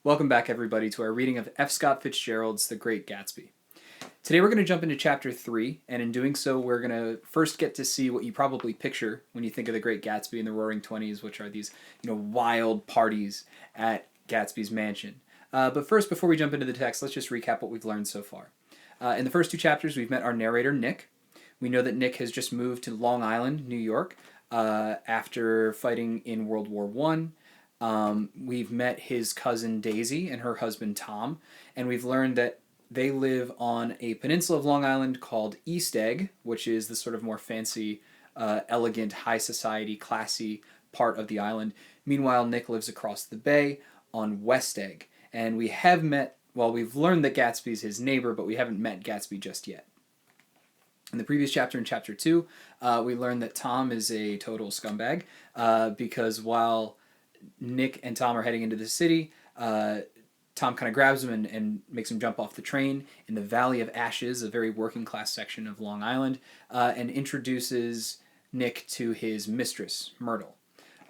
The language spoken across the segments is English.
Welcome back, everybody, to our reading of F. Scott Fitzgerald's The Great Gatsby. Today we're going to jump into Chapter 3, and in doing so we're going to first get to see what you probably picture when you think of The Great Gatsby and the Roaring Twenties, which are these wild parties at Gatsby's mansion. But first, before we jump into the text, let's just recap what we've learned so far. In the first two chapters, we've met our narrator, Nick. We know that Nick has just moved to Long Island, New York, after fighting in World War I. We've met his cousin Daisy and her husband Tom, and we've learned that they live on a peninsula of Long Island called East Egg, which is the sort of more fancy, elegant, high society, classy part of the island. Meanwhile, Nick lives across the bay on West Egg, and we've learned that Gatsby's his neighbor, but we haven't met Gatsby just yet. In the previous chapter, in Chapter 2, we learned that Tom is a total scumbag, because while Nick and Tom are heading into the city, Tom kind of grabs him and makes him jump off the train in the Valley of Ashes, a very working class section of Long Island, and introduces Nick to his mistress, Myrtle.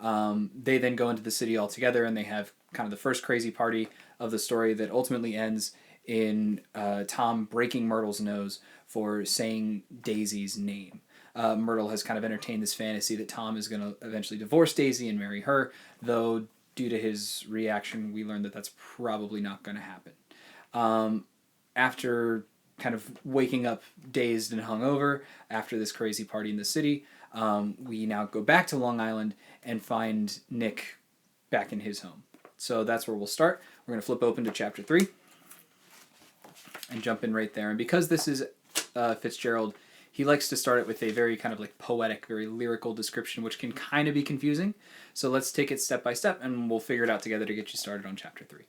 They then go into the city all together, and they have kind of the first crazy party of the story that ultimately ends in Tom breaking Myrtle's nose for saying Daisy's name. Myrtle has kind of entertained this fantasy that Tom is going to eventually divorce Daisy and marry her, though due to his reaction, we learned that that's probably not going to happen. After kind of waking up dazed and hungover after this crazy party in the city, we now go back to Long Island and find Nick back in his home. So that's where we'll start. We're going to flip open to Chapter 3 and jump in right there. And because this is Fitzgerald, he likes to start it with a very kind of like poetic, very lyrical description, which can kind of be confusing. So let's take it step by step, and we'll figure it out together to get you started on Chapter 3.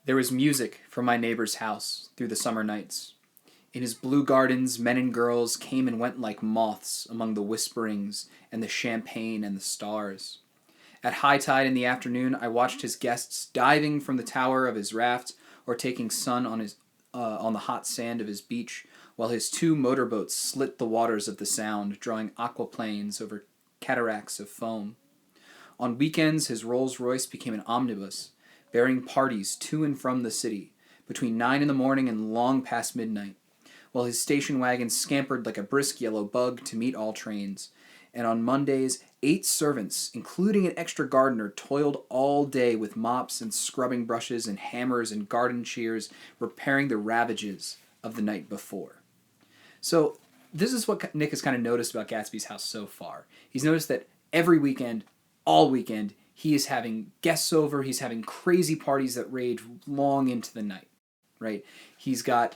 There was music from my neighbor's house through the summer nights. In his blue gardens, men and girls came and went like moths among the whisperings and the champagne and the stars. At high tide in the afternoon, I watched his guests diving from the tower of his raft or taking sun on the hot sand of his beach, while his two motorboats slit the waters of the Sound, drawing aquaplanes over cataracts of foam. On weekends, his Rolls-Royce became an omnibus, bearing parties to and from the city, between 9 in the morning and long past midnight, while his station wagon scampered like a brisk yellow bug to meet all trains. And on Mondays, 8 servants, including an extra gardener, toiled all day with mops and scrubbing brushes and hammers and garden shears, repairing the ravages of the night before. So this is what Nick has kind of noticed about Gatsby's house so far. He's noticed that every weekend, all weekend, he is having guests over, he's having crazy parties that rage long into the night, right? He's got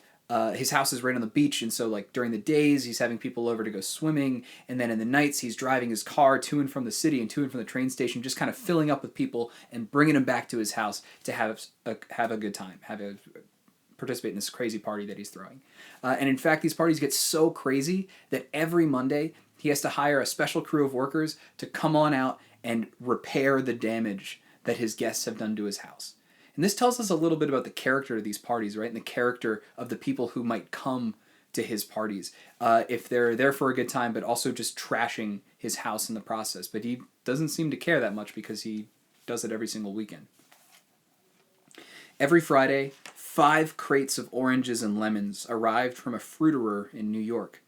his house is right on the beach, and so like during the days he's having people over to go swimming, and then in the nights he's driving his car to and from the city and to and from the train station, just kind of filling up with people and bringing them back to his house to have a good time, participate in this crazy party that he's throwing. And in fact, these parties get so crazy that every Monday he has to hire a special crew of workers to come on out and repair the damage that his guests have done to his house. And this tells us a little bit about the character of these parties, right? And the character of the people who might come to his parties. If they're there for a good time, but also just trashing his house in the process. But he doesn't seem to care that much because he does it every single weekend. Every Friday, 5 crates of oranges and lemons arrived from a fruiterer in New York.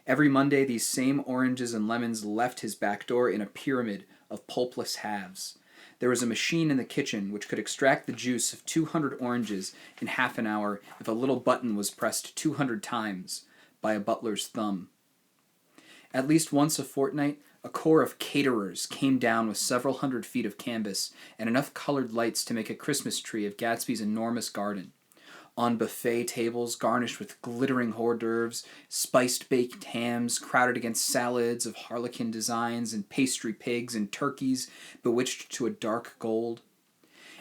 Every Monday, these same oranges and lemons left his back door in a pyramid of pulpless halves. There was a machine in the kitchen which could extract the juice of 200 oranges in half an hour if a little button was pressed 200 times by a butler's thumb. At least once a fortnight, a corps of caterers came down with several hundred feet of canvas and enough colored lights to make a Christmas tree of Gatsby's enormous garden. On buffet tables garnished with glittering hors d'oeuvres, spiced baked hams crowded against salads of harlequin designs and pastry pigs and turkeys bewitched to a dark gold.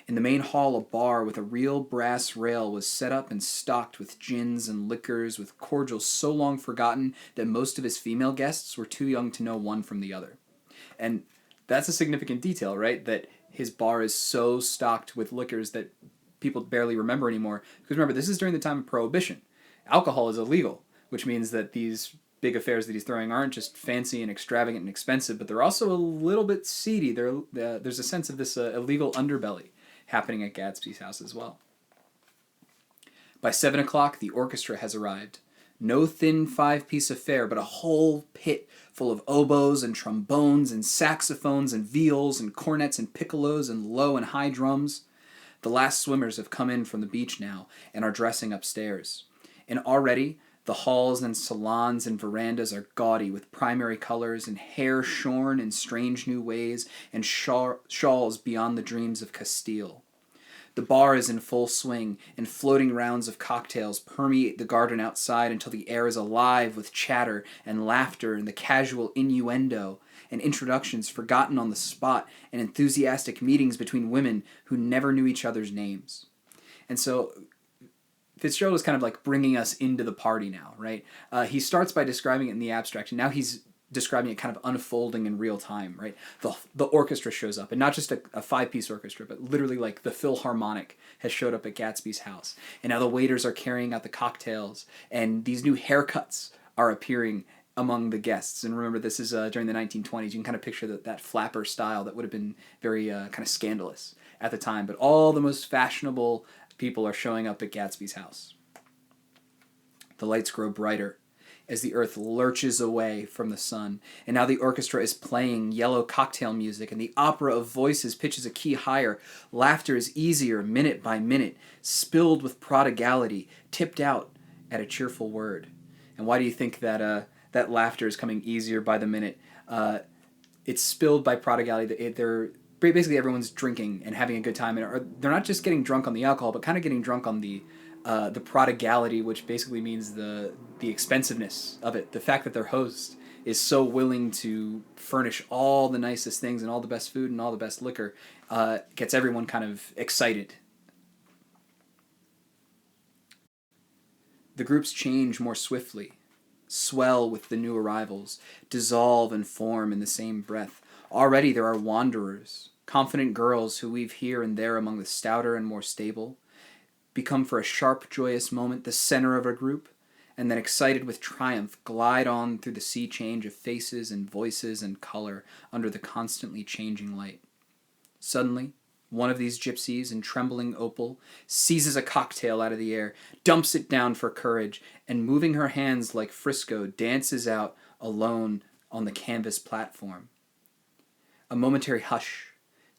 In the main hall, a bar with a real brass rail was set up and stocked with gins and liquors, with cordials so long forgotten that most of his female guests were too young to know one from the other. And that's a significant detail, right? That his bar is so stocked with liquors that people barely remember anymore. Because remember, this is during the time of Prohibition. Alcohol is illegal, which means that these big affairs that he's throwing aren't just fancy and extravagant and expensive, but they're also a little bit seedy. There's a sense of this illegal underbelly happening at Gatsby's house as well. By 7 o'clock, the orchestra has arrived. No thin 5-piece affair, but a whole pit full of oboes and trombones and saxophones and viols and cornets and piccolos and low and high drums. The last swimmers have come in from the beach now and are dressing upstairs. And already the halls and salons and verandas are gaudy with primary colors and hair shorn in strange new ways and shawls beyond the dreams of Castile. The bar is in full swing, and floating rounds of cocktails permeate the garden outside until the air is alive with chatter and laughter and the casual innuendo and introductions forgotten on the spot and enthusiastic meetings between women who never knew each other's names. And so Fitzgerald is kind of like bringing us into the party now, right? He starts by describing it in the abstract, and now he's describing it kind of unfolding in real time, right? The orchestra shows up, and not just a 5-piece orchestra, but literally like the Philharmonic has showed up at Gatsby's house. And now the waiters are carrying out the cocktails, and these new haircuts are appearing among the guests. And remember, this is during the 1920s. You can kind of picture that flapper style that would have been very kind of scandalous at the time. But all the most fashionable people are showing up at Gatsby's house. The lights grow brighter as the earth lurches away from the sun, and now the orchestra is playing yellow cocktail music, and the opera of voices pitches a key higher. Laughter is easier minute by minute, spilled with prodigality, tipped out at a cheerful word. And why do you think that that laughter is coming easier by the minute? It's spilled by prodigality. They're basically everyone's drinking and having a good time, and they're not just getting drunk on the alcohol, but kind of getting drunk on the prodigality, which basically means the expensiveness of it. The fact that their host is so willing to furnish all the nicest things and all the best food and all the best liquor gets everyone kind of excited. The groups change more swiftly, swell with the new arrivals, dissolve and form in the same breath. Already there are wanderers, confident girls who weave here and there among the stouter and more stable, become for a sharp, joyous moment the center of a group, and then excited with triumph glide on through the sea change of faces and voices and color under the constantly changing light. Suddenly, one of these gypsies in trembling opal seizes a cocktail out of the air, dumps it down for courage, and moving her hands like Frisco, dances out alone on the canvas platform. A momentary hush.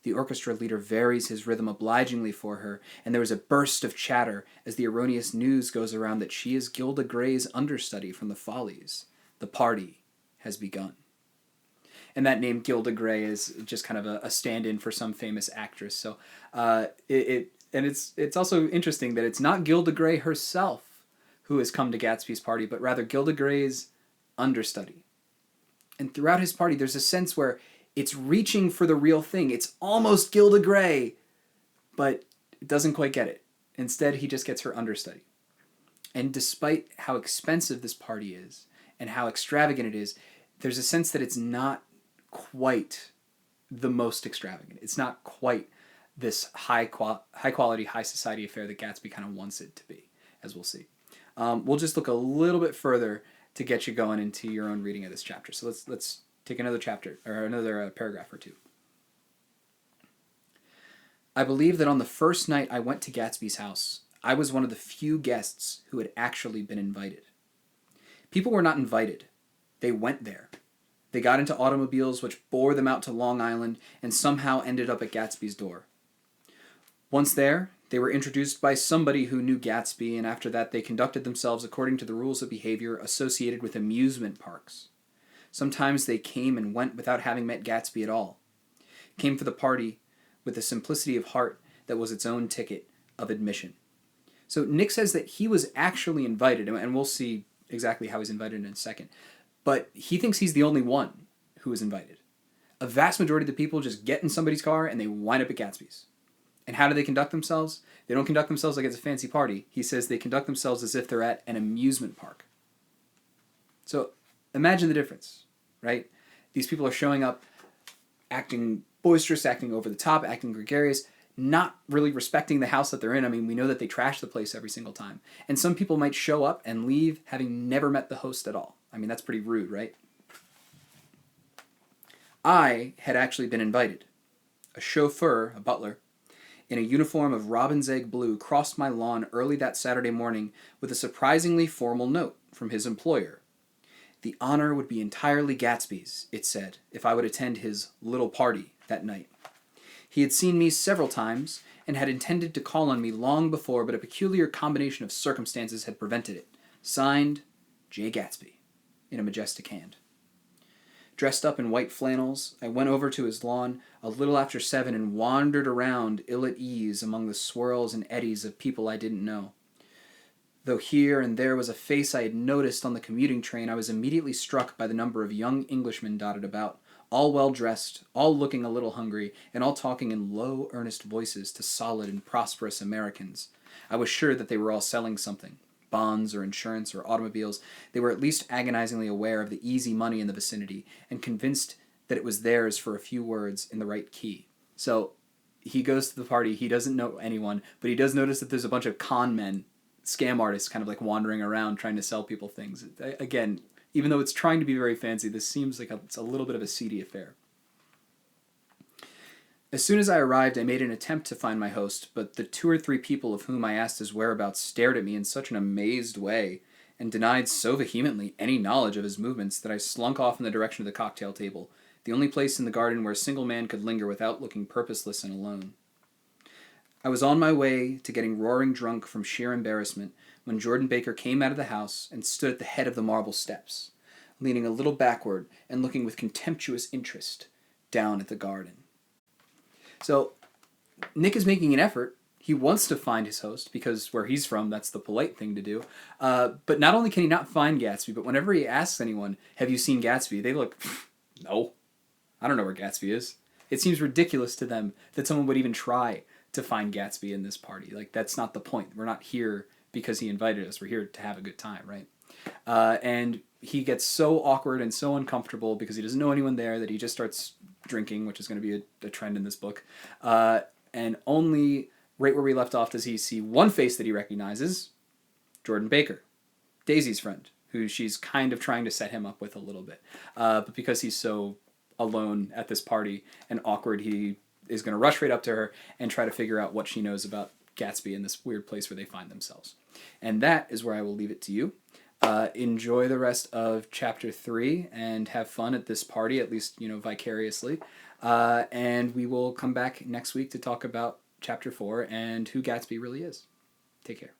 The orchestra leader varies his rhythm obligingly for her, and there is a burst of chatter as the erroneous news goes around that she is Gilda Gray's understudy from the Follies. The party has begun. And that name Gilda Gray is just kind of a stand-in for some famous actress. So it's also interesting that it's not Gilda Gray herself who has come to Gatsby's party, but rather Gilda Gray's understudy. And throughout his party, there's a sense where it's reaching for the real thing. It's almost Gilda Gray, but it doesn't quite get it. Instead, he just gets her understudy. And despite how expensive this party is and how extravagant it is, there's a sense that it's not quite the most extravagant. It's not quite this high quality, high society affair that Gatsby kind of wants it to be, as we'll see. We'll just look a little bit further to get you going into your own reading of this chapter. So let's take another chapter, or another paragraph or two. I believe that on the first night I went to Gatsby's house, I was one of the few guests who had actually been invited. People were not invited. They went there. They got into automobiles which bore them out to Long Island and somehow ended up at Gatsby's door. Once there, they were introduced by somebody who knew Gatsby, and after that they conducted themselves according to the rules of behavior associated with amusement parks. Sometimes they came and went without having met Gatsby at all. Came for the party with a simplicity of heart that was its own ticket of admission. So Nick says that he was actually invited, and we'll see exactly how he's invited in a second, but he thinks he's the only one who was invited. A vast majority of the people just get in somebody's car and they wind up at Gatsby's. And how do they conduct themselves? They don't conduct themselves like it's a fancy party. He says they conduct themselves as if they're at an amusement park. So imagine the difference, right? These people are showing up, acting boisterous, acting over the top, acting gregarious. not really respecting the house that they're in. I mean, we know that they trash the place every single time. And some people might show up and leave having never met the host at all. I mean, that's pretty rude, right? I had actually been invited. A chauffeur, a butler, in a uniform of robin's egg blue crossed my lawn early that Saturday morning with a surprisingly formal note from his employer. The honor would be entirely Gatsby's, it said, if I would attend his little party that night. He had seen me several times and had intended to call on me long before, but a peculiar combination of circumstances had prevented it. Signed, J. Gatsby, in a majestic hand. Dressed up in white flannels, I went over to his lawn a little after 7 and wandered around ill at ease among the swirls and eddies of people I didn't know. Though here and there was a face I had noticed on the commuting train, I was immediately struck by the number of young Englishmen dotted about, all well-dressed, all looking a little hungry, and all talking in low, earnest voices to solid and prosperous Americans. I was sure that they were all selling something. Bonds or insurance or automobiles. They were at least agonizingly aware of the easy money in the vicinity and convinced that it was theirs for a few words in the right key. So he goes to the party. He doesn't know anyone, but he does notice that there's a bunch of con men, scam artists, kind of like wandering around trying to sell people things. Again, even though it's trying to be very fancy, this seems like it's a little bit of a seedy affair. As soon as I arrived, I made an attempt to find my host, but the 2 or 3 people of whom I asked his whereabouts stared at me in such an amazed way and denied so vehemently any knowledge of his movements that I slunk off in the direction of the cocktail table, the only place in the garden where a single man could linger without looking purposeless and alone. I was on my way to getting roaring drunk from sheer embarrassment when Jordan Baker came out of the house and stood at the head of the marble steps, leaning a little backward and looking with contemptuous interest down at the garden. So Nick is making an effort. He wants to find his host because where he's from, that's the polite thing to do. But not only can he not find Gatsby, but whenever he asks anyone, have you seen Gatsby? They look, no, I don't know where Gatsby is. It seems ridiculous to them that someone would even try to find Gatsby in this party. Like, that's not the point. We're not here because he invited us. We're here to have a good time, right? And he gets so awkward and so uncomfortable because he doesn't know anyone there that he just starts drinking, which is going to be a trend in this book. And only right where we left off does he see one face that he recognizes, Jordan Baker, Daisy's friend, who she's kind of trying to set him up with a little bit. But because he's so alone at this party and awkward, he is going to rush right up to her and try to figure out what she knows about Gatsby in this weird place where they find themselves. And that is where I will leave it to you. Enjoy the rest of chapter 3 and have fun at this party, at least, vicariously. And we will come back next week to talk about chapter 4 and who Gatsby really is. Take care.